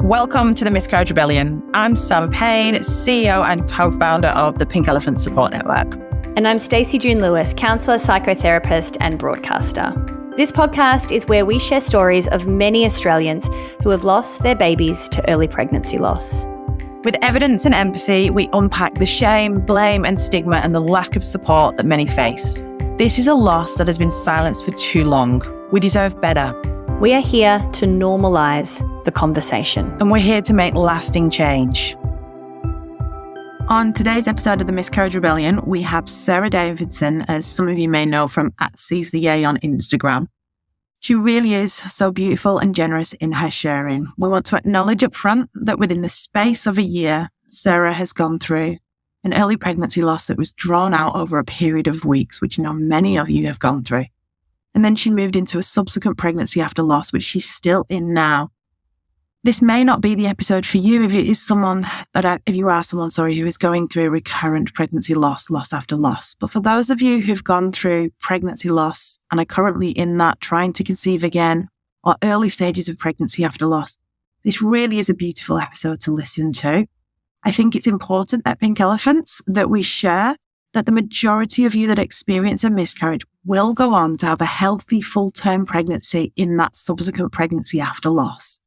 Welcome to the Miscarriage Rebellion. I'm Sam Payne, CEO and co-founder of the Pink Elephant Support Network. And I'm Stacey June Lewis, counsellor, psychotherapist and broadcaster. This podcast is where we share stories of many Australians who have lost their babies to early pregnancy loss. With evidence and empathy, we unpack the shame, blame and stigma and the lack of support that many face. This is a loss that has been silenced for too long. We deserve better. We are here to normalise the conversation. And we're here to make lasting change. On today's episode of the Miscarriage Rebellion, we have Sarah Davidson, as some of you may know from @SeesTheYay on Instagram. She really is so beautiful and generous in her sharing. We want to acknowledge up front that within the space of a year, Sarah has gone through an early pregnancy loss that was drawn out over a period of weeks, which I know many of you have gone through. And then she moved into a subsequent pregnancy after loss, which she's still in now. This may not be the episode for you if you are someone who is going through recurrent pregnancy loss after loss. But for those of you who've gone through pregnancy loss and are currently in that trying to conceive again or early stages of pregnancy after loss, this really is a beautiful episode to listen to. I think it's important at Pink Elephants that we share that the majority of you that experience a miscarriage will go on to have a healthy full-term pregnancy in that subsequent pregnancy after loss.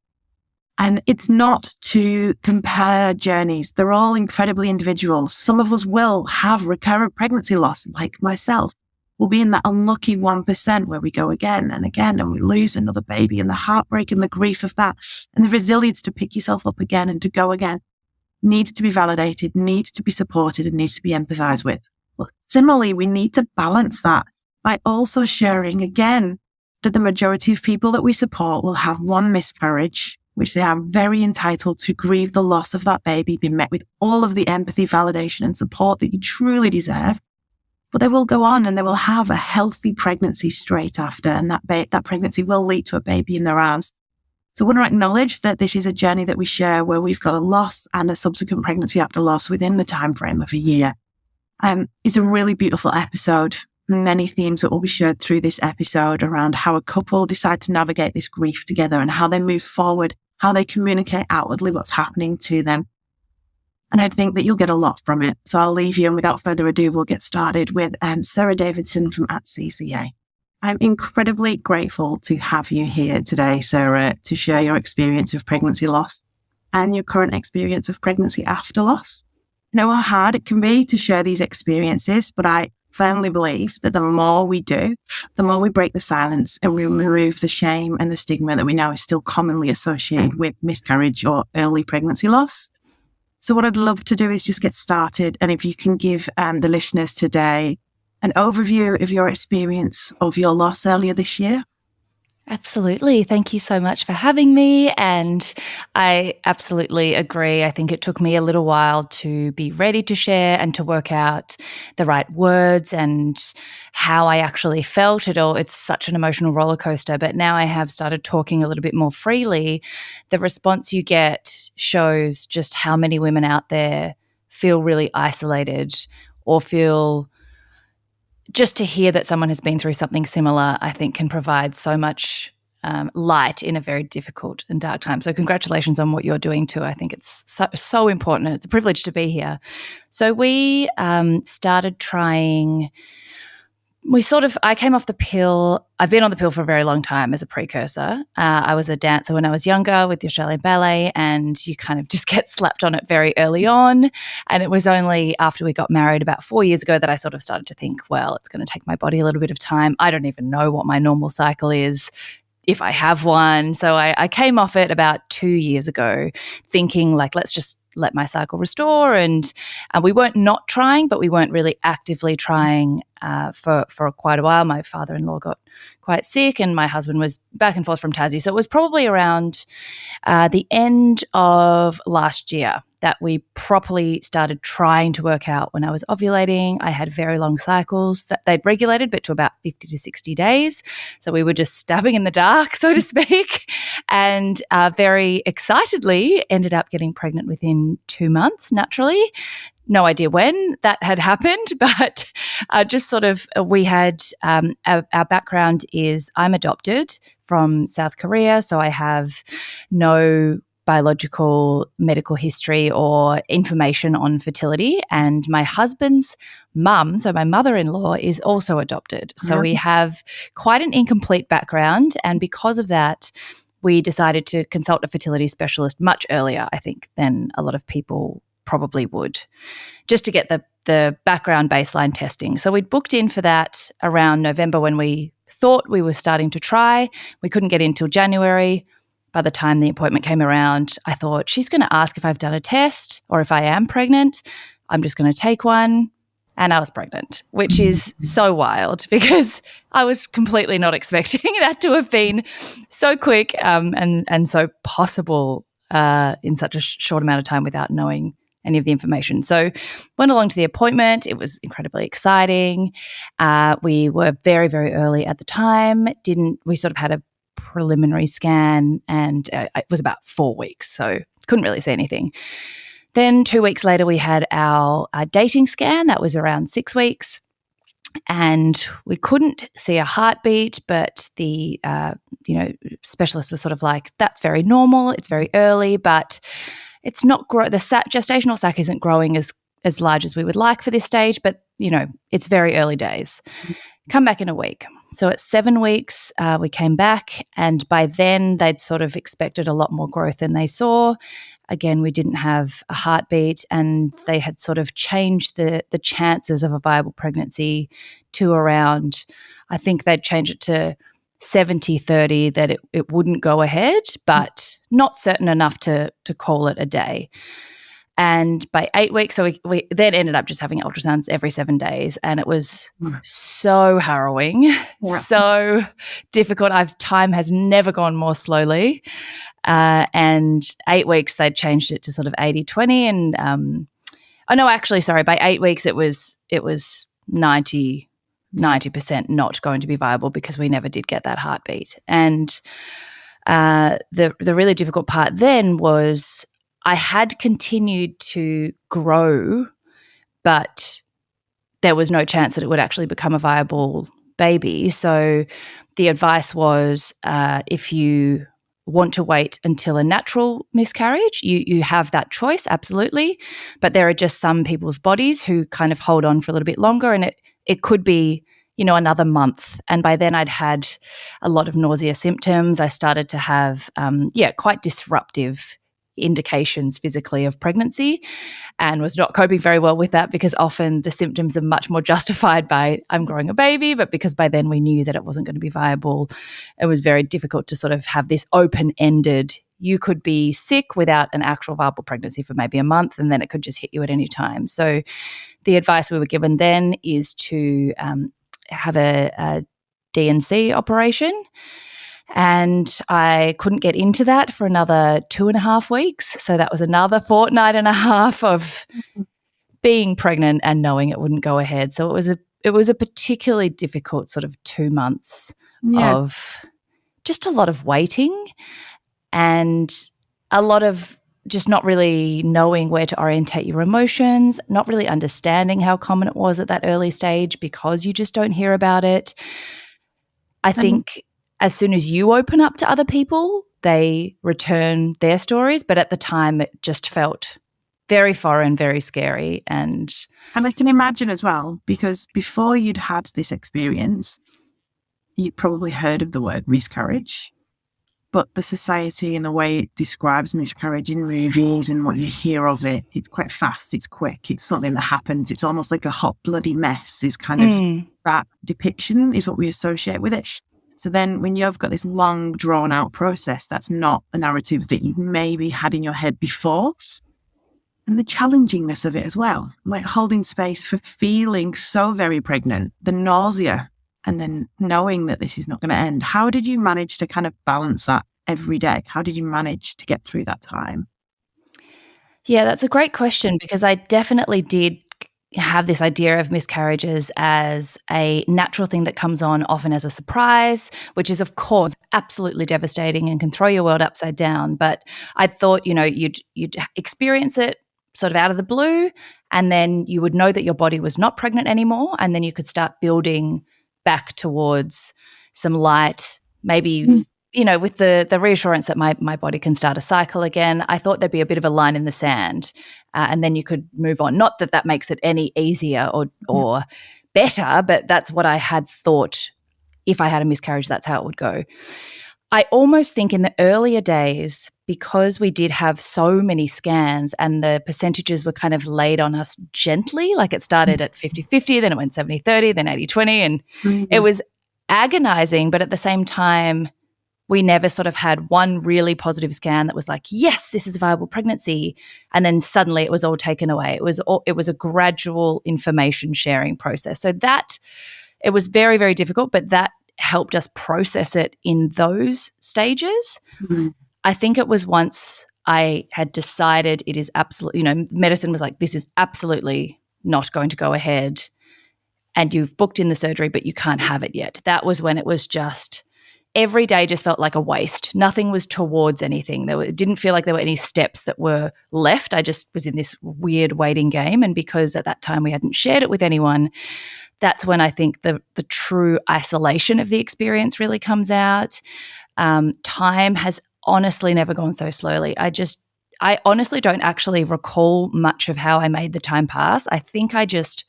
And it's not to compare journeys. They're all incredibly individual. Some of us will have recurrent pregnancy loss, like myself. We'll be in that unlucky 1% where we go again and again and we lose another baby, and the heartbreak and the grief of that and the resilience to pick yourself up again and to go again needs to be validated, needs to be supported and needs to be empathized with. But similarly, we need to balance that by also sharing again that the majority of people that we support will have one miscarriage, which they are very entitled to grieve the loss of that baby, be met with all of the empathy, validation and support that you truly deserve. But they will go on and they will have a healthy pregnancy straight after, and that pregnancy will lead to a baby in their arms. So I want to acknowledge that this is a journey that we share where we've got a loss and a subsequent pregnancy after loss within the time frame of a year. It's a really beautiful episode. Many themes that will be shared through this episode around how a couple decide to navigate this grief together and how they move forward, how they communicate outwardly what's happening to them. And I think that you'll get a lot from it. So I'll leave you, and without further ado, we'll get started with Sarah Davidson from @SeesTheYay. I'm incredibly grateful to have you here today, Sarah, to share your experience of pregnancy loss and your current experience of pregnancy after loss. I know how hard it can be to share these experiences, but I firmly believe that the more we do, the more we break the silence and we remove the shame and the stigma that we know is still commonly associated with miscarriage or early pregnancy loss. So what I'd love to do is just get started. And if you can give the listeners today an overview of your experience of your loss earlier this year. Absolutely. Thank you so much for having me. And I absolutely agree. I think it took me a little while to be ready to share and to work out the right words and how I actually felt it all. It's such an emotional roller coaster. But now I have started talking a little bit more freely. The response you get shows just how many women out there feel really isolated or feel. Just to hear that someone has been through something similar, I think can provide so much light in a very difficult and dark time. So congratulations on what you're doing too. I think it's so important, and it's a privilege to be here. So we started trying. I came off the pill. I've been on the pill for a very long time as a precursor. I was a dancer when I was younger with the Australian Ballet, and you kind of just get slapped on it very early on. And it was only after we got married about 4 years ago that I sort of started to think, well, it's going to take my body a little bit of time. I don't even know what my normal cycle is, if I have one. So I came off it about 2 years ago thinking like, let's just let my cycle restore. And we weren't not trying, but we weren't really actively trying for quite a while. My father-in-law got quite sick and my husband was back and forth from Tassie. So it was probably around the end of last year that we properly started trying to work out when I was ovulating. I had very long cycles that they'd regulated, but to about 50 to 60 days. So we were just stabbing in the dark, so to speak, and very excitedly ended up getting pregnant within 2 months, naturally. No idea when that had happened, but just sort of we had our background is I'm adopted from South Korea, so I have no biological medical history or information on fertility. And my husband's mum, so my mother-in-law, is also adopted. So we have quite an incomplete background. And because of that, we decided to consult a fertility specialist much earlier, I think, than a lot of people probably would, just to get the background baseline testing. So we'd booked in for that around November when we thought we were starting to try. We couldn't get in till January. By the time the appointment came around, I thought, she's going to ask if I've done a test or if I am pregnant. I'm just going to take one. And I was pregnant, which is so wild because I was completely not expecting that to have been so quick and so possible in such a short amount of time without knowing any of the information. So went along to the appointment. It was incredibly exciting. We were very, very early at the time. We sort of had a preliminary scan and it was about 4 weeks, so couldn't really see anything. Then 2 weeks later, we had our dating scan. That was around 6 weeks. And we couldn't see a heartbeat, but the specialist was sort of like, that's very normal. It's very early, but it's not the gestational sac isn't growing as large as we would like for this stage, but, it's very early days. Come back in a week. So at 7 weeks, we came back, and by then they'd sort of expected a lot more growth than they saw. Again, we didn't have a heartbeat, and they had sort of changed the chances of a viable pregnancy to around, I think they'd changed it to 70-30 that it wouldn't go ahead, but not certain enough to call it a day. And by 8 weeks, so we then ended up just having ultrasounds every 7 days, and it was so harrowing, so difficult. Time has never gone more slowly. And 8 weeks, they'd changed it to sort of 80-20. And by 8 weeks, it was 90% not going to be viable because we never did get that heartbeat. And the really difficult part then was I had continued to grow, but there was no chance that it would actually become a viable baby. So the advice was if you want to wait until a natural miscarriage, you have that choice, absolutely. But there are just some people's bodies who kind of hold on for a little bit longer, and it could be, another month. And by then I'd had a lot of nausea symptoms. I started to have, quite disruptive indications physically of pregnancy, and was not coping very well with that because often the symptoms are much more justified by I'm growing a baby, but because by then we knew that it wasn't going to be viable, it was very difficult to sort of have this open-ended, you could be sick without an actual viable pregnancy for maybe a month, and then it could just hit you at any time. So the advice we were given then is to have a D&C operation. And I couldn't get into that for another 2.5 weeks. So that was another fortnight and a half of being pregnant and knowing it wouldn't go ahead. So it was a particularly difficult sort of 2 months of just a lot of waiting and a lot of just not really knowing where to orientate your emotions, not really understanding how common it was at that early stage because you just don't hear about it. I think as soon as you open up to other people, they return their stories. But at the time, it just felt very foreign, very scary. And I can imagine as well, because before you'd had this experience, you'd probably heard of the word miscarriage. But the society and the way it describes miscarriage in movies and what you hear of it, it's quite fast, it's quick, it's something that happens. It's almost like a hot, bloody mess is kind of that depiction is what we associate with it. So then when you've got this long, drawn-out process, that's not a narrative that you maybe had in your head before. And the challengingness of it as well, like holding space for feeling so very pregnant, the nausea, and then knowing that this is not going to end. How did you manage to kind of balance that every day? How did you manage to get through that time? Yeah, that's a great question because I definitely did have this idea of miscarriages as a natural thing that comes on often as a surprise, which is, of course, absolutely devastating and can throw your world upside down. But I thought, you'd experience it sort of out of the blue, and then you would know that your body was not pregnant anymore, and then you could start building back towards some light, maybe with the reassurance that my body can start a cycle again, I thought there'd be a bit of a line in the sand, and then you could move on. Not that that makes it any easier or better, but that's what I had thought. If I had a miscarriage, that's how it would go. I almost think in the earlier days, because we did have so many scans and the percentages were kind of laid on us gently, like it started at 50-50, then it went 70-30, then 80-20, and it was agonizing, but at the same time, we never sort of had one really positive scan that was like, yes, this is a viable pregnancy, and then suddenly it was all taken away. It was a gradual information sharing process. So that it was very, very difficult, but that helped us process it in those stages. I think it was once I had decided it is absolutely, medicine was like, this is absolutely not going to go ahead, and you've booked in the surgery, but you can't have it yet. That was when it was just, every day just felt like a waste. Nothing was towards anything. It didn't feel like there were any steps that were left. I just was in this weird waiting game, and because at that time we hadn't shared it with anyone, that's when I think the true isolation of the experience really comes out. Time has honestly never gone so slowly. I honestly don't actually recall much of how I made the time pass. I think I just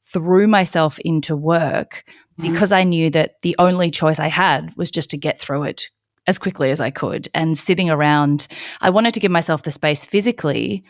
threw myself into work because I knew that the only choice I had was just to get through it as quickly as I could. And sitting around, I wanted to give myself the space physically,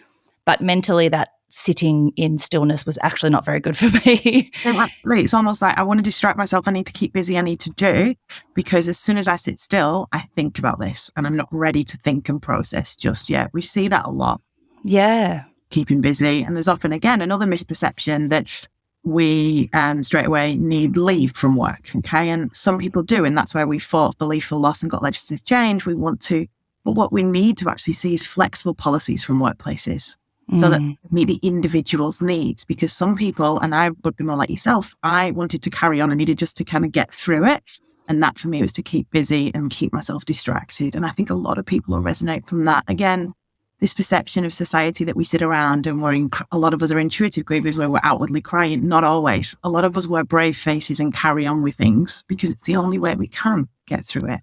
but mentally that sitting in stillness was actually not very good for me. It's almost like I want to distract myself. I need to keep busy. I need to do, because as soon as I sit still, I think about this and I'm not ready to think and process just yet. We see that a lot. Yeah. Keeping busy. And there's often, again, another misperception that we straight away need leave from work. Okay. And some people do. And that's where we fought the leave for loss and got legislative change. We want to, but what we need to actually see is flexible policies from workplaces. So that meet the individual's needs, because some people, and I would be more like yourself, I wanted to carry on and needed just to kind of get through it. And that for me was to keep busy and keep myself distracted. And I think a lot of people will resonate from that. Again, this perception of society that we sit around and a lot of us are intuitive grievers where we're outwardly crying. Not always. A lot of us wear brave faces and carry on with things because it's the only way we can get through it.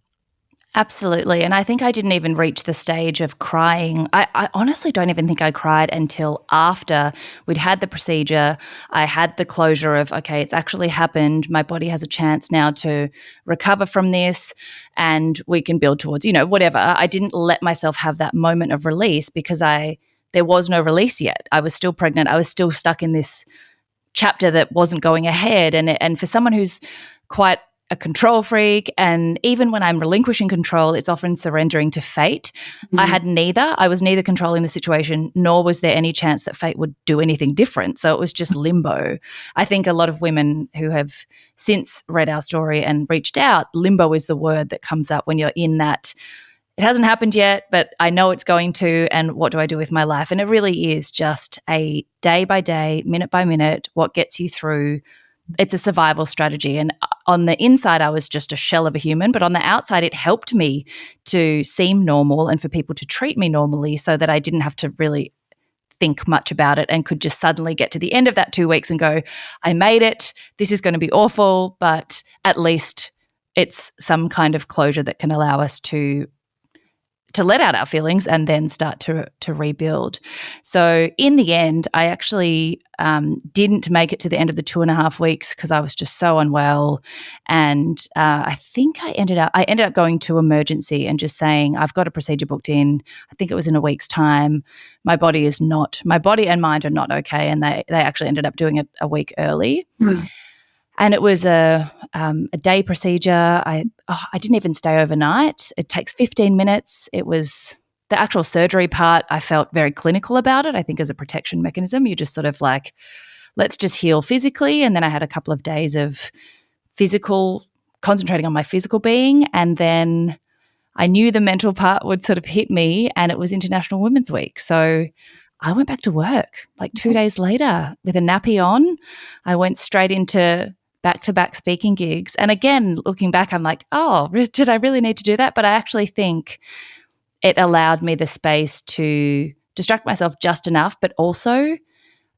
Absolutely. And I think I didn't even reach the stage of crying. I honestly don't even think I cried until after we'd had the procedure. I had the closure of, okay, it's actually happened. My body has a chance now to recover from this and we can build towards, whatever. I didn't let myself have that moment of release because there was no release yet. I was still pregnant. I was still stuck in this chapter that wasn't going ahead. And for someone who's quite a control freak, and even when I'm relinquishing control, it's often surrendering to fate. I had neither. I was neither controlling the situation, nor was there any chance that fate would do anything different. So it was just limbo. I think a lot of women who have since read our story and reached out, limbo is the word that comes up when you're in that. It hasn't happened yet, but I know it's going to, and what do I do with my life? And it really is just a day by day, minute by minute, what gets you through. It's a survival strategy. And on the inside, I was just a shell of a human, but on the outside, it helped me to seem normal and for people to treat me normally so that I didn't have to really think much about it and could just suddenly get to the end of that 2 weeks and go, I made it. This is going to be awful, but at least it's some kind of closure that can allow us to let out our feelings and then start to rebuild. So in the end, I actually didn't make it to the end of the 2.5 weeks because I was just so unwell. And I think I ended up going to emergency and just saying, I've got a procedure booked in. I think it was in a week's time. My body and mind are not okay. And they actually ended up doing it a week early. And it was a day procedure. I didn't even stay overnight. It takes 15 minutes. It was the actual surgery part. I felt very clinical about it. I think as a protection mechanism, you just sort of like, let's just heal physically. And then I had a couple of days of concentrating on my physical being. And then I knew the mental part would sort of hit me, and it was International Women's Week. So I went back to work like 2 days later with a nappy on. I went straight into back-to-back speaking gigs. And again, looking back, I'm like, oh, did I really need to do that? But I actually think it allowed me the space to distract myself just enough, but also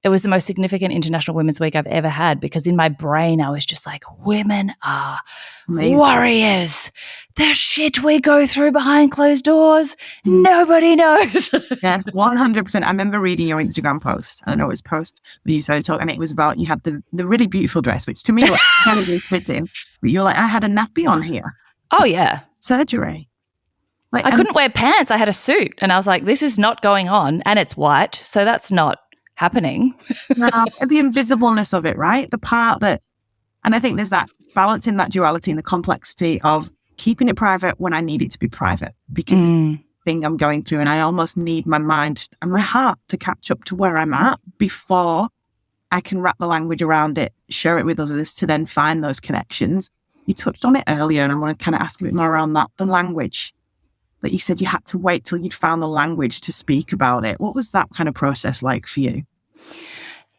it was the most significant International Women's Week I've ever had, because in my brain I was just like, women are warriors. The shit we go through behind closed doors, nobody knows. Yeah, 100%. I remember reading your Instagram post. I don't know, it was post when you started talking, and it was about, you had the really beautiful dress, which to me was kind of fitting, but you're like, I had a nappy on here. Oh, yeah. Surgery. Like, I couldn't wear pants. I had a suit, and I was like, this is not going on, and it's white, so that's not happening. The invisibleness of it, right? The part that, and I think there's that balance in that duality and the complexity of keeping it private when I need it to be private, because it's the thing I'm going through, and I almost need my mind and my heart to catch up to where I'm at before I can wrap the language around it, share it with others to then find those connections. You touched on it earlier, and I want to kind of ask a bit more around that, the language. That you said you had to wait till you'd found the language to speak about it. What was that kind of process like for you?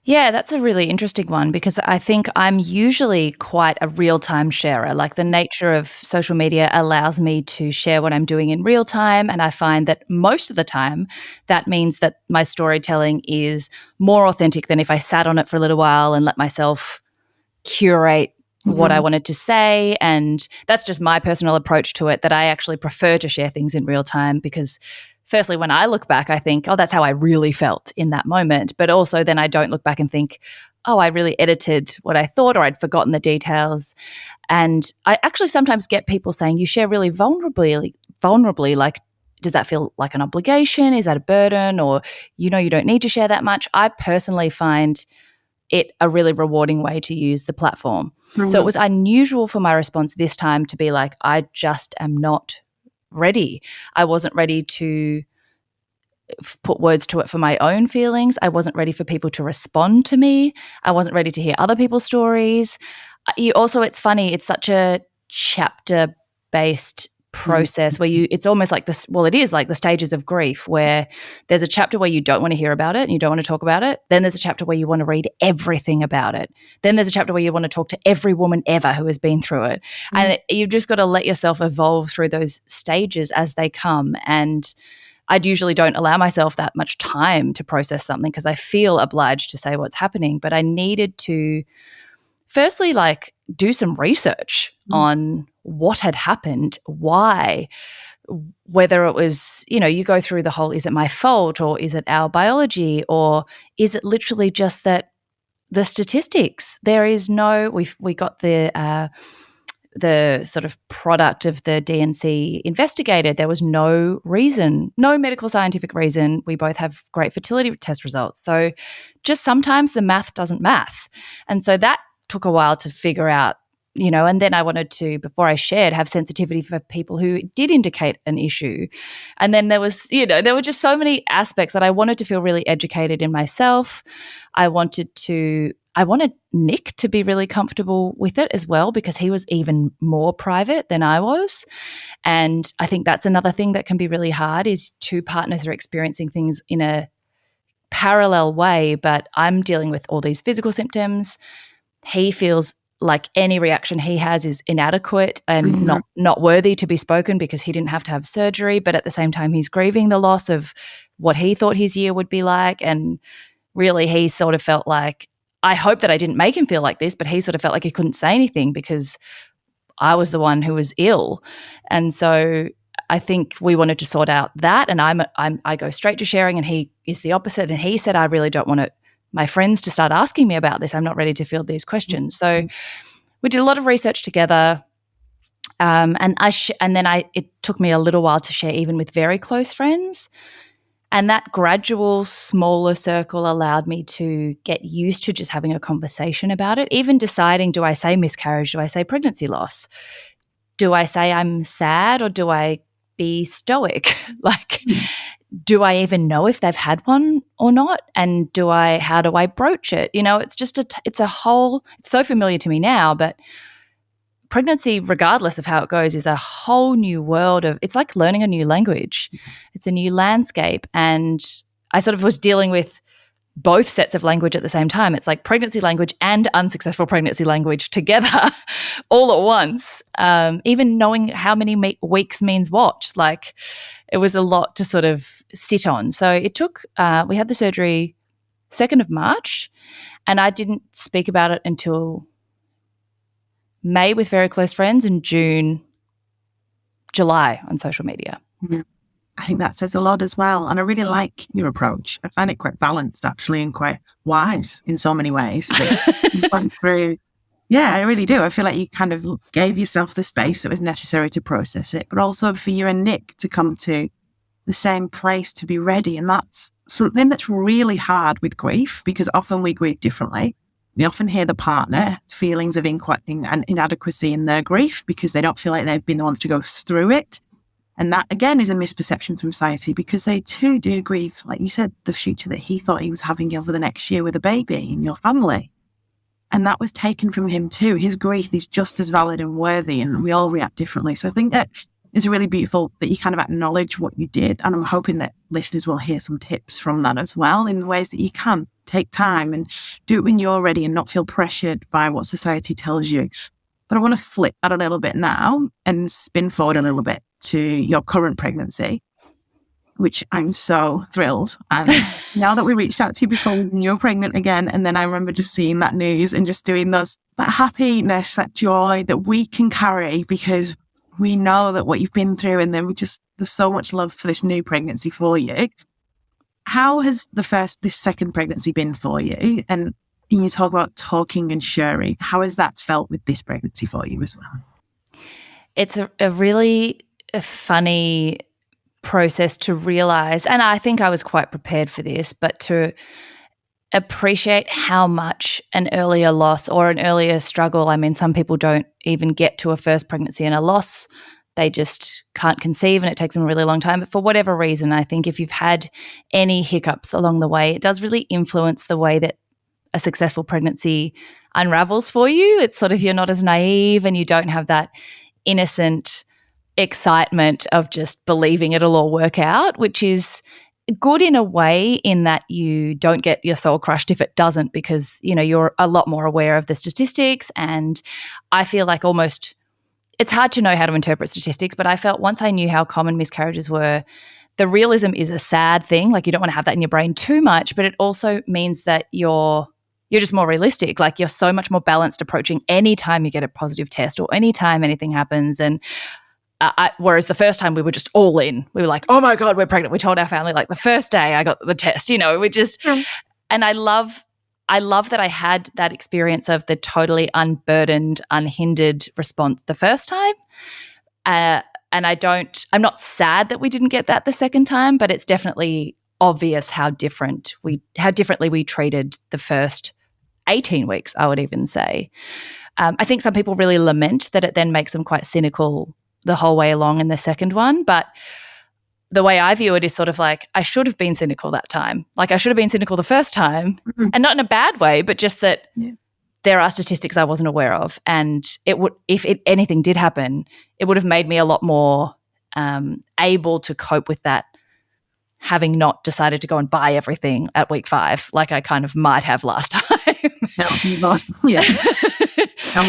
Yeah, that's a really interesting one, because I think I'm usually quite a real-time sharer. Like, the nature of social media allows me to share what I'm doing in real time, and I find that most of the time that means that my storytelling is more authentic than if I sat on it for a little while and let myself curate what I wanted to say. And that's just my personal approach to it, that I actually prefer to share things in real time, because firstly, when I look back, I think, oh, that's how I really felt in that moment. But also then I don't look back and think, oh, I really edited what I thought, or I'd forgotten the details. And I actually sometimes get people saying, you share really vulnerably, like, does that feel like an obligation? Is that a burden? Or, you don't need to share that much. I personally find it a really rewarding way to use the platform. So it was unusual for my response this time to be like, I just am not ready. I wasn't ready to put words to it for my own feelings. I wasn't ready for people to respond to me. I wasn't ready to hear other people's stories. It's funny, it's such a chapter-based process where it's almost like this, well, it is like the stages of grief, where there's a chapter where you don't want to hear about it and you don't want to talk about it. Then there's a chapter where you want to read everything about it. Then there's a chapter where you want to talk to every woman ever who has been through it. And you've just got to let yourself evolve through those stages as they come. And I usually don't allow myself that much time to process something, because I feel obliged to say what's happening. But I needed to firstly, like, do some research on what had happened, why, whether it was, you go through the whole, is it my fault, or is it our biology, or is it literally just that the statistics, there is no, we got the sort of product of the DNC investigated. There was no reason, no medical scientific reason. We both have great fertility test results. So just sometimes the math doesn't math. And so that took a while to figure out, and then I wanted to, before I shared, have sensitivity for people who did indicate an issue. And then there was, there were just so many aspects that I wanted to feel really educated in myself. I wanted Nick to be really comfortable with it as well, because he was even more private than I was. And I think that's another thing that can be really hard, is two partners are experiencing things in a parallel way, but I'm dealing with all these physical symptoms. He feels like any reaction he has is inadequate and not worthy to be spoken, because he didn't have to have surgery, but at the same time he's grieving the loss of what he thought his year would be like. And really he sort of felt like, I hope that I didn't make him feel like this, but he sort of felt like he couldn't say anything because I was the one who was ill. And so I think we wanted to sort out that, and I go straight to sharing, and he is the opposite. And he said, I really don't want my friends to start asking me about this. I'm not ready to field these questions. So we did a lot of research together, and then it took me a little while to share, even with very close friends. And that gradual, smaller circle allowed me to get used to just having a conversation about it, even deciding, do I say miscarriage? Do I say pregnancy loss? Do I say I'm sad, or do I be stoic? Do I even know if they've had one or not? And how do I broach it? It's just it's so familiar to me now, but pregnancy, regardless of how it goes, is a whole new world it's like learning a new language. It's a new landscape. And I sort of was dealing with both sets of language at the same time. It's like pregnancy language and unsuccessful pregnancy language together all at once. Even knowing how many weeks means what, it was a lot to sort of sit on. So it took, we had the surgery 2nd of March, and I didn't speak about it until May with very close friends and July on social media. Mm-hmm. I think that says a lot as well. And I really like your approach. I find it quite balanced, actually, and quite wise in so many ways. You've gone through. Yeah, I really do. I feel like you kind of gave yourself the space that was necessary to process it, but also for you and Nick to come to the same place to be ready. And that's something that's really hard with grief, because often we grieve differently. We often hear the partner feelings of inadequacy in their grief because they don't feel like they've been the ones to go through it. And that, again, is a misperception from society, because they too do grieve, like you said, the future that he thought he was having over the next year with a baby in your family. And that was taken from him too. His grief is just as valid and worthy, and we all react differently. So I think that it's really beautiful that you kind of acknowledge what you did. And I'm hoping that listeners will hear some tips from that as well, in ways that you can take time and do it when you're ready and not feel pressured by what society tells you. But I want to flip that a little bit now and spin forward a little bit to your current pregnancy, which I'm so thrilled. And now that we reached out to you before you're pregnant again, and then I remember just seeing that news and just doing that happiness, that joy that we can carry, because we know that what you've been through, and then there's so much love for this new pregnancy for you. How has this second pregnancy been for you? And you talk about talking and sharing. How has that felt with this pregnancy for you as well? It's a really funny process to realize, and I think I was quite prepared for this, but to appreciate how much an earlier loss or an earlier struggle, I mean, some people don't even get to a first pregnancy and a loss. They just can't conceive, and it takes them a really long time. But for whatever reason, I think if you've had any hiccups along the way, it does really influence the way that a successful pregnancy unravels for you. It's sort of, you're not as naive, and you don't have that innocent excitement of just believing it'll all work out, which is good in a way, in that you don't get your soul crushed if it doesn't, because, you know, you're a lot more aware of the statistics. And I feel like almost, it's hard to know how to interpret statistics, but I felt once I knew how common miscarriages were, the realism is a sad thing. Like, you don't want to have that in your brain too much, but it also means that you're just more realistic. Like, you're so much more balanced approaching any time you get a positive test or any time anything happens. And whereas the first time we were just all in. We were like, oh my God, we're pregnant. We told our family like the first day I got the test, you know, we just, and I love that I had that experience of the totally unburdened, unhindered response the first time. And I'm not sad that we didn't get that the second time, but it's definitely obvious how differently we treated the first 18 weeks, I would even say. I think some people really lament that it then makes them quite cynical the whole way along in the second one. But the way I view it is sort of like, I should have been cynical that time. Like, I should have been cynical the first time, and not in a bad way, but just that there are statistics I wasn't aware of. And if anything did happen, it would have made me a lot more able to cope with that, having not decided to go and buy everything at week 5, like I kind of might have last time.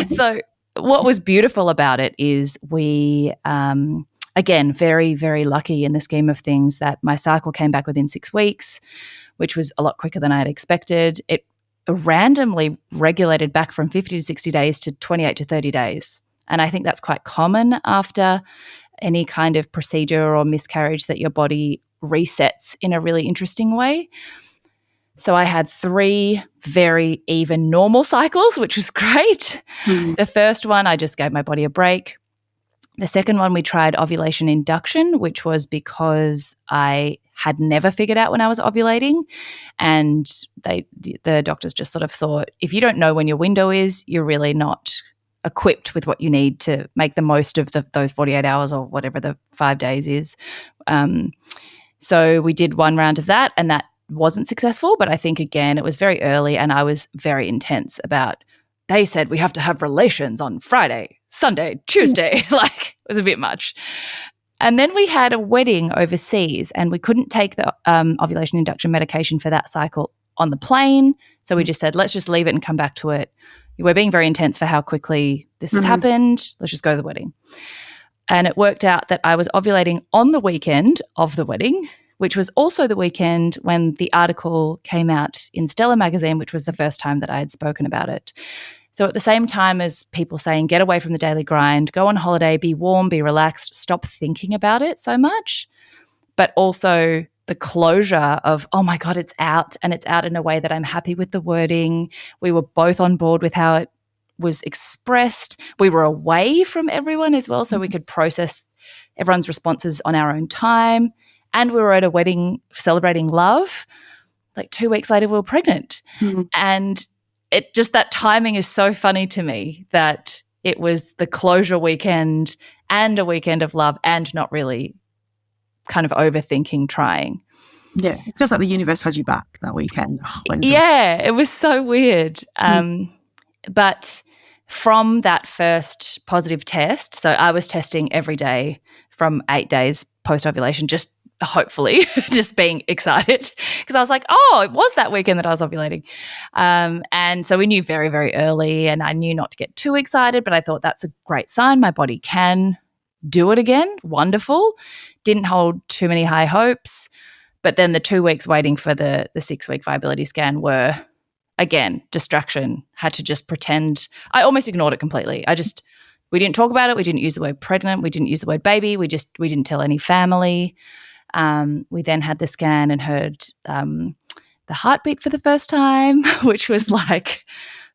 So what was beautiful about it is we, again, very, very lucky in the scheme of things that my cycle came back within 6 weeks, which was a lot quicker than I had expected. It randomly regulated back from 50 to 60 days to 28 to 30 days. And I think that's quite common after any kind of procedure or miscarriage, that your body resets in a really interesting way. So I had 3 very even normal cycles, which was great. The first one, I just gave my body a break. The second one, we tried ovulation induction, which was because I had never figured out when I was ovulating. And the doctors just sort of thought, if you don't know when your window is, you're really not equipped with what you need to make the most of those 48 hours or whatever the 5 days is. So we did 1 round of that, and that wasn't successful. But I think, again, it was very early, and I was very intense about, they said we have to have relations on Friday, Sunday, Tuesday. Like, it was a bit much. And then we had a wedding overseas, and we couldn't take the ovulation induction medication for that cycle on the plane. So we just said, let's just leave it and come back to it. We're being very intense for how quickly this has happened. Let's just go to the wedding. And it worked out that I was ovulating on the weekend of the wedding, which was also the weekend when the article came out in Stella magazine, which was the first time that I had spoken about it. So at the same time as people saying, get away from the daily grind, go on holiday, be warm, be relaxed, stop thinking about it so much, but also the closure of, oh my God, it's out, and it's out in a way that I'm happy with the wording. We were both on board with how it was expressed. We were away from everyone as well, so we could process everyone's responses on our own time. And we were at a wedding celebrating love. Like 2 weeks later, we were pregnant. And it just, that timing is so funny to me, that it was the closure weekend and a weekend of love and not really kind of overthinking, trying. Yeah, it feels like the universe has you back that weekend. Yeah, it was so weird. But from that first positive test, so I was testing every day from 8 days post-ovulation, just hopefully just being excited, because I was like, oh, it was that weekend that I was ovulating. And so we knew very, very early, and I knew not to get too excited, but I thought that's a great sign. My body can do it again. Wonderful. Didn't hold too many high hopes. But then the 2 weeks waiting for the 6-week viability scan were, again, distraction. Had to just pretend. I almost ignored it completely. We didn't talk about it. We didn't use the word pregnant. We didn't use the word baby. We didn't tell any family. We then had the scan and heard the heartbeat for the first time, which was like,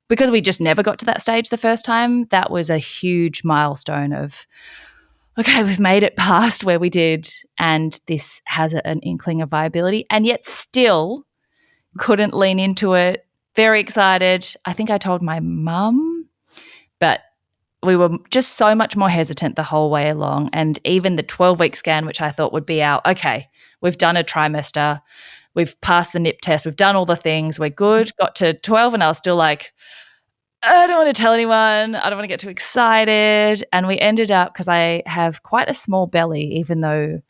because we just never got to that stage the first time, that was a huge milestone of, okay, we've made it past where we did, and this has an inkling of viability, and yet still couldn't lean into it. Very excited. I think I told my mum, but we were just so much more hesitant the whole way along. And even the 12-week scan, which I thought would be okay, we've done a trimester, we've passed the NIP test, we've done all the things, we're good, got to 12, and I was still like, I don't want to tell anyone, I don't want to get too excited. And we ended up, because I have quite a small belly, even though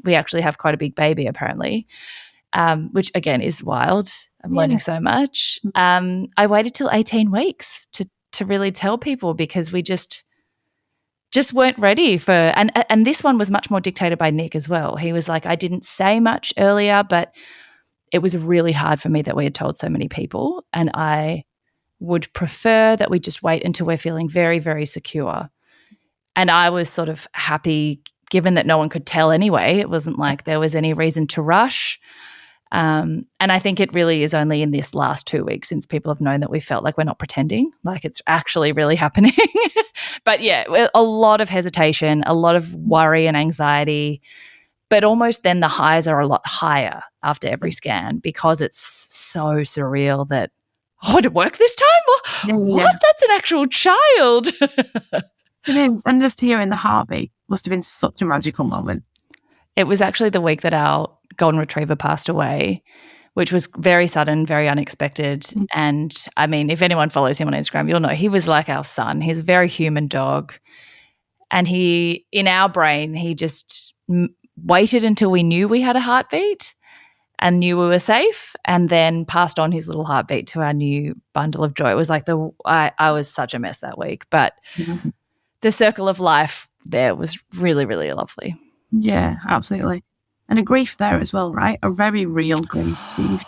we actually have quite a big baby apparently, which again is wild. I'm learning so much. I waited till 18 weeks to really tell people, because we just weren't ready for, and this one was much more dictated by Nick as well. He was like, I didn't say much earlier, but it was really hard for me that we had told so many people, and I would prefer that we just wait until we're feeling very, very secure. And I was sort of happy, given that no one could tell anyway. It wasn't like there was any reason to rush. And I think it really is only in this last 2 weeks since people have known that we felt like we're not pretending, like it's actually really happening. But yeah, a lot of hesitation, a lot of worry and anxiety, but almost then the highs are a lot higher after every scan, because it's so surreal that, oh, did it work this time? What? That's an actual child. It is. And just hearing the heartbeat must have been such a magical moment. It was actually the week that our golden retriever passed away, which was very sudden, very unexpected. And I mean, if anyone follows him on Instagram, you'll know he was like our son. He's a very human dog. And he, in our brain, he just waited until we knew we had a heartbeat and knew we were safe, and then passed on his little heartbeat to our new bundle of joy. It was like I was such a mess that week, but the circle of life there was really, really lovely. Yeah, absolutely. And a grief there as well, right? A very real grief. You've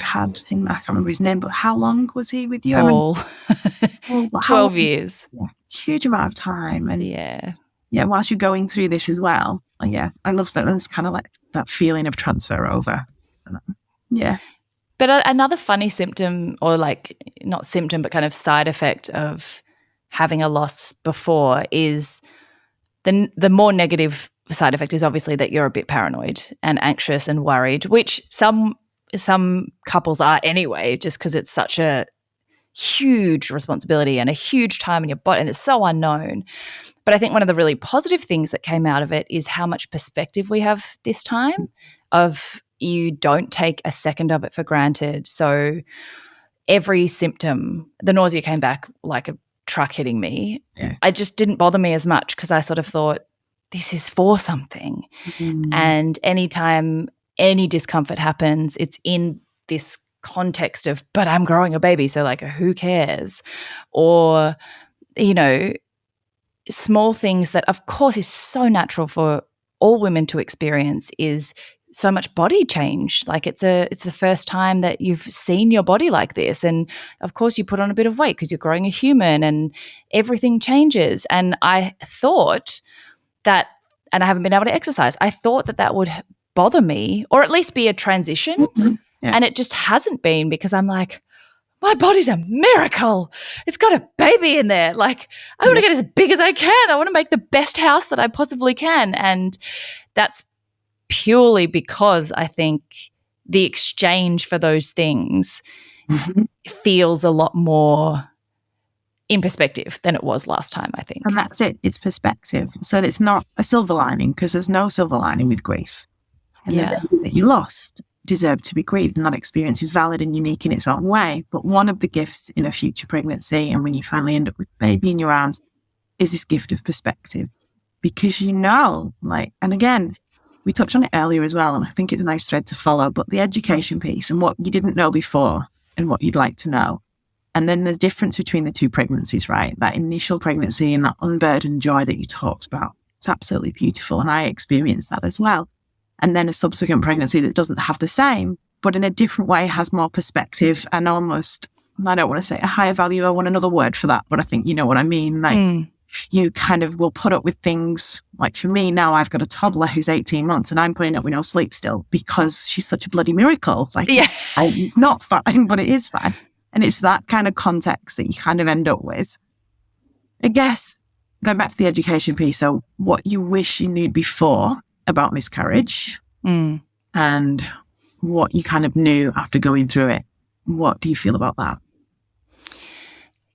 had him, I can't remember his name, but how long was he with you? Paul. 12 years. Yeah, huge amount of time. And yeah, whilst you're going through this as well. I love that. It's kind of like that feeling of transfer over. Yeah. But another funny symptom, or like not symptom, but kind of side effect of having a loss before, is the more negative side effect is obviously that you're a bit paranoid and anxious and worried, which some couples are anyway, just because it's such a huge responsibility and a huge time in your body, and it's so unknown. But I think one of the really positive things that came out of it is how much perspective we have this time, of you don't take a second of it for granted. So every symptom, the nausea came back like a truck hitting me. Yeah. It just didn't bother me as much, because I sort of thought, this is for something. And anytime any discomfort happens, it's in this context of, but I'm growing a baby, so like who cares? Or, small things that of course is so natural for all women to experience, is so much body change. Like it's the first time that you've seen your body like this. And of course you put on a bit of weight because you're growing a human and everything changes. And I thought that, and I haven't been able to exercise, I thought that would bother me or at least be a transition. Mm-hmm. Yeah. And it just hasn't been, because I'm like, my body's a miracle. It's got a baby in there. Like, I want to get as big as I can. I want to make the best house that I possibly can. And that's purely because I think the exchange for those things feels a lot more in perspective than it was last time, I think. And that's it. It's perspective. So it's not a silver lining, because there's no silver lining with grief. And the baby that you lost deserve to be grieved, and that experience is valid and unique in its own way. But one of the gifts in a future pregnancy, and when you finally end up with a baby in your arms, is this gift of perspective. Because like, and again, we touched on it earlier as well, and I think it's a nice thread to follow, but the education piece and what you didn't know before and what you'd like to know. And then there's difference between the two pregnancies, right? That initial pregnancy and that unburdened joy that you talked about. It's absolutely beautiful. And I experienced that as well. And then a subsequent pregnancy that doesn't have the same, but in a different way has more perspective and almost, I don't want to say a higher value, I want another word for that, but I think you know what I mean. Like you kind of will put up with things, like for me now, I've got a toddler who's 18 months and I'm putting up with no sleep still because she's such a bloody miracle. Like it's not fine, but it is fine. And it's that kind of context that you kind of end up with. I guess, going back to the education piece, so what you wish you knew before about miscarriage and what you kind of knew after going through it. What do you feel about that?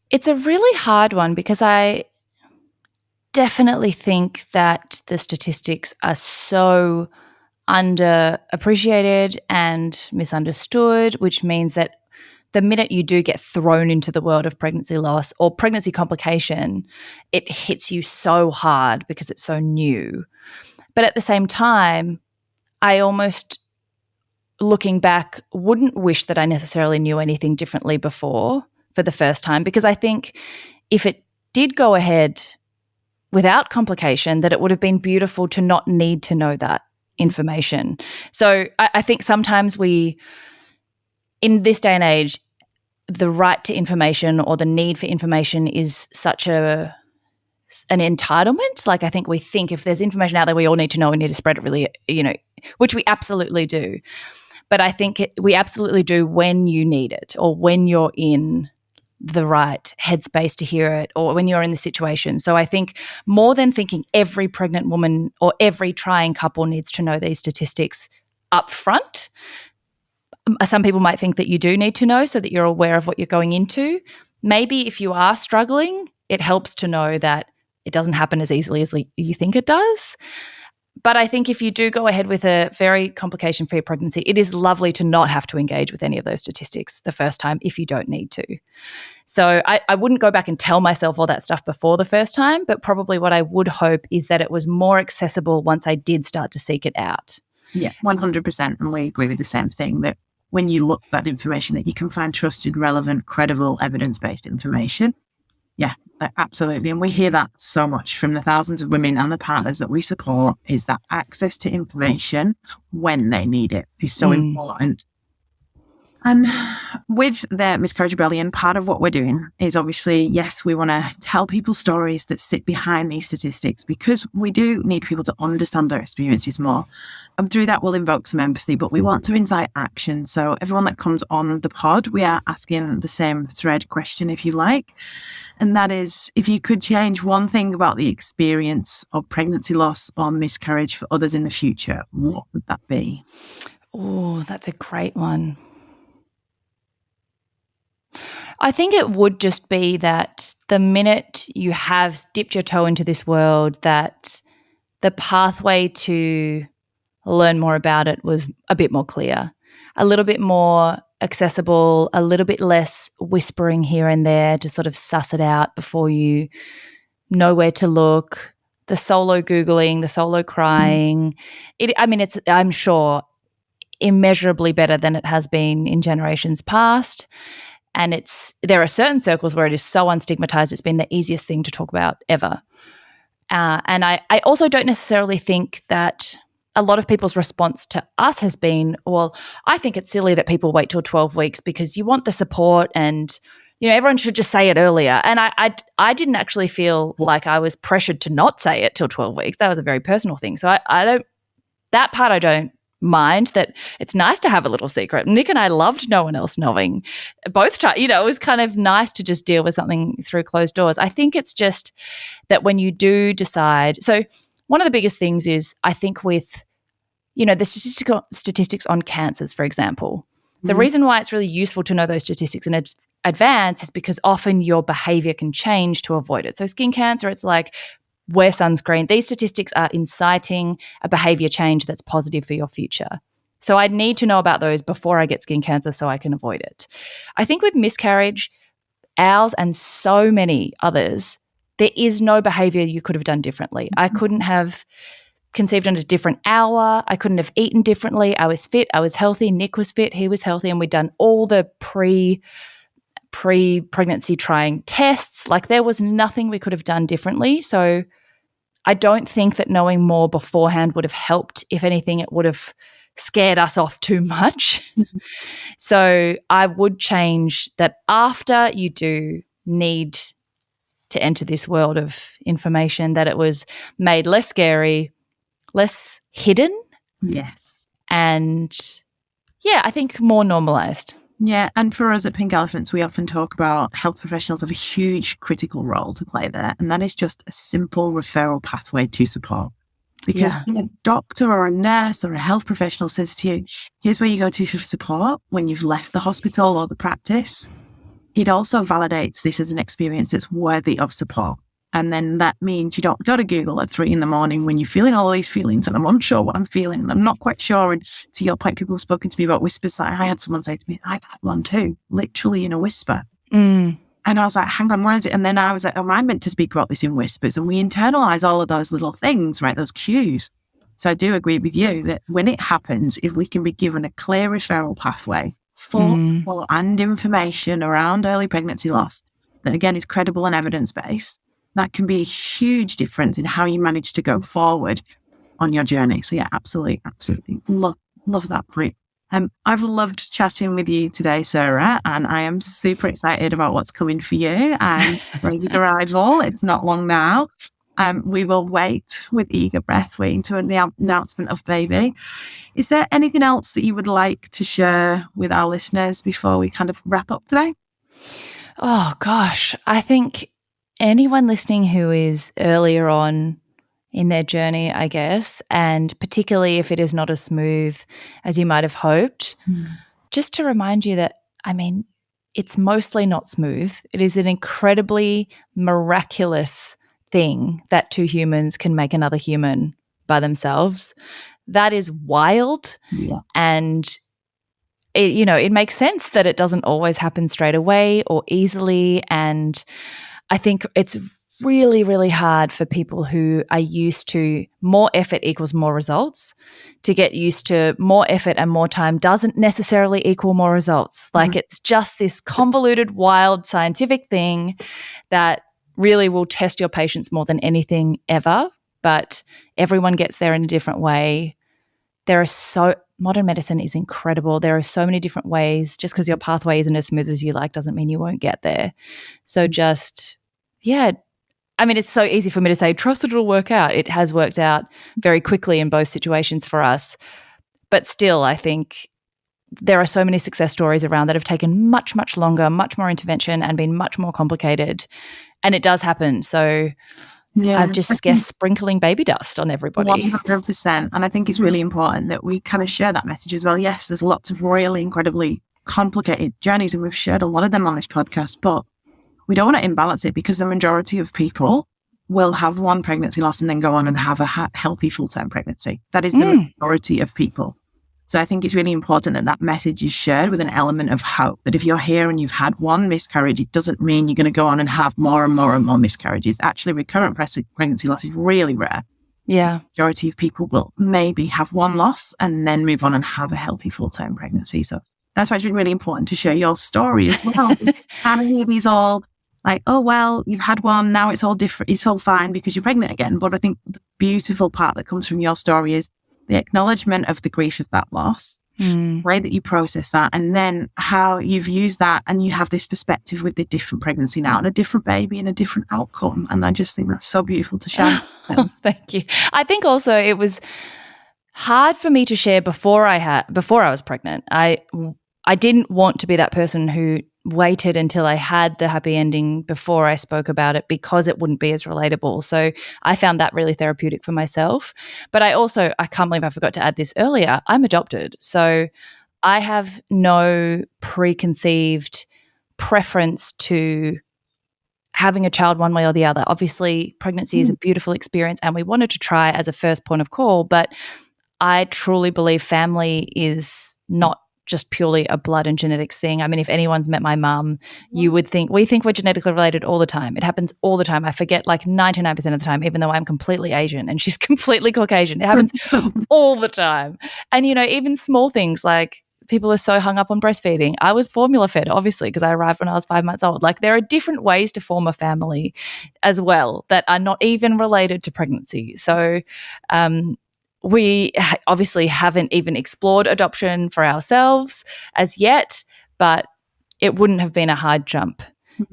It's a really hard one, because I definitely think that the statistics are so underappreciated and misunderstood, which means that the minute you do get thrown into the world of pregnancy loss or pregnancy complication, it hits you so hard because it's so new. But at the same time, I almost, looking back, wouldn't wish that I necessarily knew anything differently before for the first time, because I think if it did go ahead without complication, that it would have been beautiful to not need to know that information. So I think sometimes we, in this day and age, the right to information or the need for information is such an entitlement. Like, I think we think if there's information out there we all need to know, we need to spread it really, which we absolutely do. But I think we absolutely do when you need it, or when you're in the right headspace to hear it, or when you're in the situation. So I think more than thinking every pregnant woman or every trying couple needs to know these statistics up front, some people might think that you do need to know so that you're aware of what you're going into. Maybe if you are struggling, it helps to know that it doesn't happen as easily as you think it does. But I think if you do go ahead with a very complication-free pregnancy, it is lovely to not have to engage with any of those statistics the first time if you don't need to. So I wouldn't go back and tell myself all that stuff before the first time, but probably what I would hope is that it was more accessible once I did start to seek it out. Yeah, 100%. And we agree with the same thing, that when you look at that information, that you can find trusted, relevant, credible, evidence-based information. Yeah, absolutely. And we hear that so much from the thousands of women and the partners that we support, is that access to information when they need it is so important. And with the Miscarriage Rebellion, part of what we're doing is obviously, yes, we want to tell people stories that sit behind these statistics, because we do need people to understand their experiences more. And through that, we'll invoke some empathy, but we want to incite action. So everyone that comes on the pod, we are asking the same thread question, if you like. And that is, if you could change one thing about the experience of pregnancy loss or miscarriage for others in the future, what would that be? Oh, that's a great one. I think it would just be that the minute you have dipped your toe into this world, that the pathway to learn more about it was a bit more clear, a little bit more accessible, a little bit less whispering here and there to sort of suss it out before you know where to look, the solo Googling, the solo crying. It's, I'm sure, immeasurably better than it has been in generations past. And there are certain circles where it is so unstigmatized, it's been the easiest thing to talk about ever. And I also don't necessarily think that a lot of people's response to us has been, well, I think it's silly that people wait till 12 weeks because you want the support and, everyone should just say it earlier. And I didn't actually feel like I was pressured to not say it till 12 weeks. That was a very personal thing. So I don't mind that. It's nice to have a little secret. Nick and I loved no one else knowing both times. It was kind of nice to just deal with something through closed doors. I think it's just that when you do decide, so one of the biggest things is, I think with, the statistics on cancers, for example, the reason why it's really useful to know those statistics in advance is because often your behavior can change to avoid it. So skin cancer, it's like, wear sunscreen. These statistics are inciting a behavior change that's positive for your future. So I need to know about those before I get skin cancer so I can avoid it. I think with miscarriage, ours and so many others, there is no behavior you could have done differently. I couldn't have conceived on a different hour. I couldn't have eaten differently. I was fit. I was healthy. Nick was fit. He was healthy. And we'd done all the pre-pregnancy trying tests. Like, there was nothing we could have done differently. So I don't think that knowing more beforehand would have helped. If anything, it would have scared us off too much. So I would change that after you do need to enter this world of information, that it was made less scary, less hidden. Yes. And I think more normalized. Yeah, and for us at Pink Elephants, we often talk about health professionals have a huge critical role to play there, and that is just a simple referral pathway to support. Because when a doctor or a nurse or a health professional says to you, here's where you go to for support when you've left the hospital or the practice, it also validates this as an experience that's worthy of support. And then that means you don't go to Google at 3 a.m. when you're feeling all these feelings and I'm unsure what I'm feeling and I'm not quite sure. And to your point, people have spoken to me about whispers. Like I had someone say to me, I've had one too, literally in a whisper. And I was like, hang on, where is it? And then I was like, am I meant to speak about this in whispers? And we internalize all of those little things, right? Those cues. So I do agree with you that when it happens, if we can be given a clear referral pathway for support and information around early pregnancy loss, that again is credible and evidence-based, that can be a huge difference in how you manage to go forward on your journey. So yeah, absolutely. Love that point. I've loved chatting with you today, Sarah, and I am super excited about what's coming for you and baby's arrival. It's not long now. We will wait with eager breath, waiting to the announcement of baby. Is there anything else that you would like to share with our listeners before we kind of wrap up today? Oh gosh, I think anyone listening who is earlier on in their journey, I guess, and particularly if it is not as smooth as you might have hoped, just to remind you that, it's mostly not smooth. It is an incredibly miraculous thing that 2 humans can make another human by themselves. That is wild. Yeah. And it makes sense that it doesn't always happen straight away or easily. And I think it's really, really hard for people who are used to more effort equals more results to get used to more effort and more time doesn't necessarily equal more results. Like it's just this convoluted, wild scientific thing that really will test your patience more than anything ever. But everyone gets there in a different way. Modern medicine is incredible. There are so many different ways. Just because your pathway isn't as smooth as you like doesn't mean you won't get there. So it's so easy for me to say, trust that it'll work out. It has worked out very quickly in both situations for us. But still, I think there are so many success stories around that have taken much, much longer, much more intervention and been much more complicated. And it does happen. So I'm just sprinkling baby dust on everybody. 100%. And I think it's really important that we kind of share that message as well. Yes, there's lots of really incredibly complicated journeys and we've shared a lot of them on this podcast, but we don't want to imbalance it because the majority of people will have one pregnancy loss and then go on and have a healthy full-term pregnancy. That is the majority of people. So I think it's really important that message is shared with an element of hope, that if you're here and you've had one miscarriage, it doesn't mean you're going to go on and have more and more and more miscarriages. Actually, recurrent pregnancy loss is really rare. Yeah. The majority of people will maybe have one loss and then move on and have a healthy full-term pregnancy. So that's why it's really important to share your story as well. How many of these all like, oh, well, you've had one, now it's all different, it's all fine because you're pregnant again. But I think the beautiful part that comes from your story is the acknowledgement of the grief of that loss, the way that you process that, and then how you've used that and you have this perspective with the different pregnancy now and a different baby and a different outcome. And I just think that's so beautiful to share. Thank you. I think also it was hard for me to share before I was pregnant. I didn't want to be that person who waited until I had the happy ending before I spoke about it because it wouldn't be as relatable. So I found that really therapeutic for myself. But I can't believe I forgot to add this earlier, I'm adopted. So I have no preconceived preference to having a child one way or the other. Obviously, pregnancy is a beautiful experience and we wanted to try as a first point of call, but I truly believe family is not just purely a blood and genetics thing. I mean, if anyone's met my mum, you would think, we think we're genetically related all the time. It happens all the time. I forget like 99% of the time, even though I'm completely Asian and she's completely Caucasian. It happens all the time. And, even small things like people are so hung up on breastfeeding. I was formula fed, obviously, because I arrived when I was 5 months old. Like there are different ways to form a family as well that are not even related to pregnancy. So, we obviously haven't even explored adoption for ourselves as yet, but it wouldn't have been a hard jump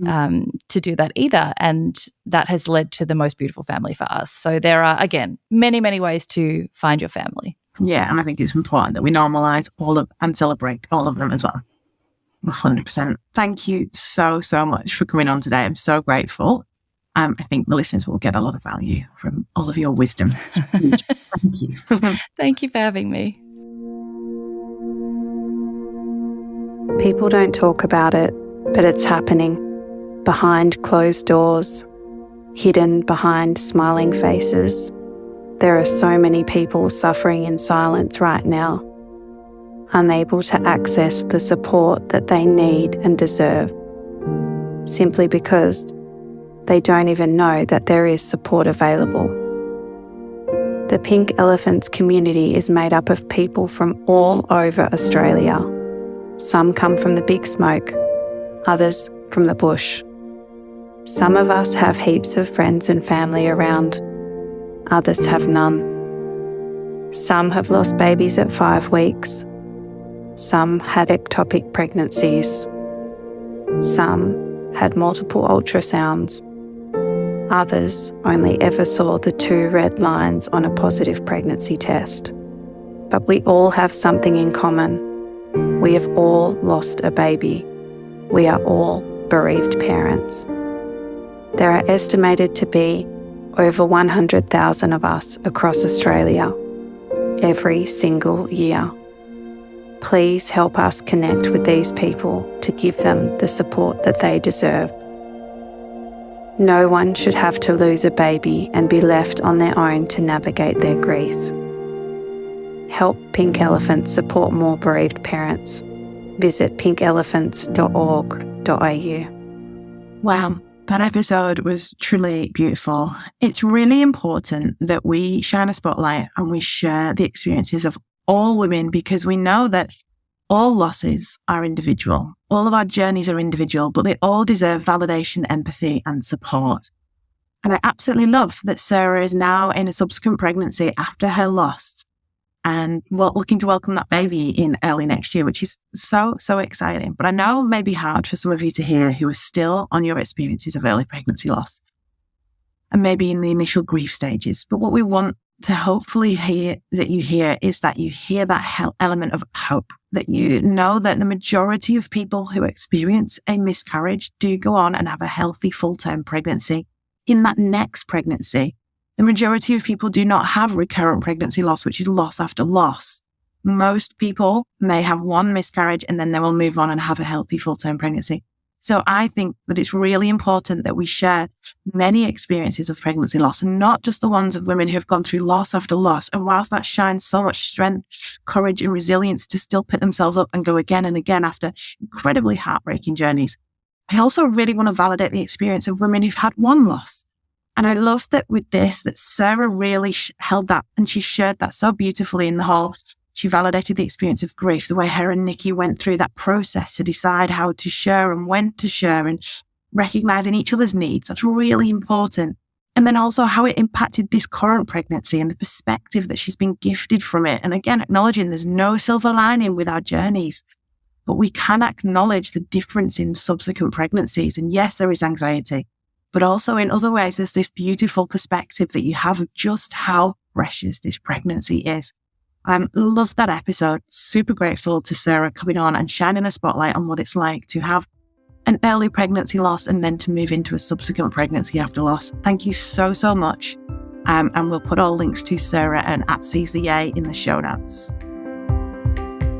to do that either. And that has led to the most beautiful family for us. So there are, again, many, many ways to find your family. Yeah, and I think it's important that we normalise and celebrate all of them as well. 100%. Thank you so, so much for coming on today. I'm so grateful. I think the listeners will get a lot of value from all of your wisdom. Thank you. Thank you for having me. People don't talk about it, but it's happening. Behind closed doors, hidden behind smiling faces. There are so many people suffering in silence right now, unable to access the support that they need and deserve, simply because they don't even know that there is support available. The Pink Elephants community is made up of people from all over Australia. Some come from the big smoke, others from the bush. Some of us have heaps of friends and family around, others have none. Some have lost babies at 5 weeks. Some had ectopic pregnancies. Some had multiple ultrasounds. Others only ever saw the 2 red lines on a positive pregnancy test. But we all have something in common. We have all lost a baby. We are all bereaved parents. There are estimated to be over 100,000 of us across Australia every single year. Please help us connect with these people to give them the support that they deserve. No one should have to lose a baby and be left on their own to navigate their grief. Help Pink Elephants support more bereaved parents. Visit pinkelephants.org.au. Wow, that episode was truly beautiful. It's really important that we shine a spotlight and we share the experiences of all women, because we know that all losses are individual. All of our journeys are individual, but they all deserve validation, empathy, and support. And I absolutely love that Sarah is now in a subsequent pregnancy after her loss and looking to welcome that baby in early next year, which is so, so exciting. But I know it may be hard for some of you to hear who are still on your experiences of early pregnancy loss and maybe in the initial grief stages. But what we want to hopefully hear that you hear is that you hear that element of hope, that you know that the majority of people who experience a miscarriage do go on and have a healthy full-term pregnancy. In that next pregnancy, the majority of people do not have recurrent pregnancy loss, which is loss after loss. Most people may have one miscarriage and then they will move on and have a healthy full-term pregnancy. So I think that it's really important that we share many experiences of pregnancy loss and not just the ones of women who have gone through loss after loss. And whilst that shines so much strength, courage and resilience to still pick themselves up and go again and again after incredibly heartbreaking journeys, I also really want to validate the experience of women who've had one loss. And I love that with this, that Sarah really held that and she shared that so beautifully in the whole. She validated the experience of grief, the way her and Nikki went through that process to decide how to share and when to share and recognizing each other's needs. That's really important. And then also how it impacted this current pregnancy and the perspective that she's been gifted from it. And again, acknowledging there's no silver lining with our journeys, but we can acknowledge the difference in subsequent pregnancies. And yes, there is anxiety, but also in other ways, there's this beautiful perspective that you have of just how precious this pregnancy is. Loved that episode. Super grateful to Sarah coming on and shining a spotlight on what it's like to have an early pregnancy loss and then to move into a subsequent pregnancy after loss. Thank you so, so much. And we'll put all links to Sarah and at Seize the Yay in the show notes.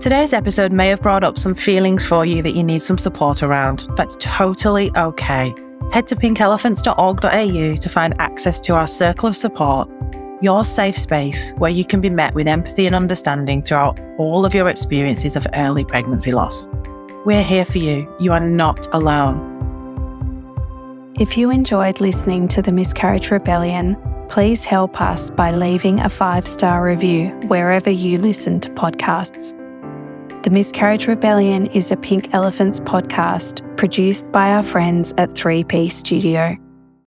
Today's episode may have brought up some feelings for you that you need some support around. That's totally okay. Head to pinkelephants.org.au to find access to our circle of support, your safe space where you can be met with empathy and understanding throughout all of your experiences of early pregnancy loss. We're here for you. You are not alone. If you enjoyed listening to the Miscarriage Rebellion, please help us by leaving a 5-star review wherever you listen to podcasts. The Miscarriage Rebellion is a Pink Elephants podcast produced by our friends at 3P Studio.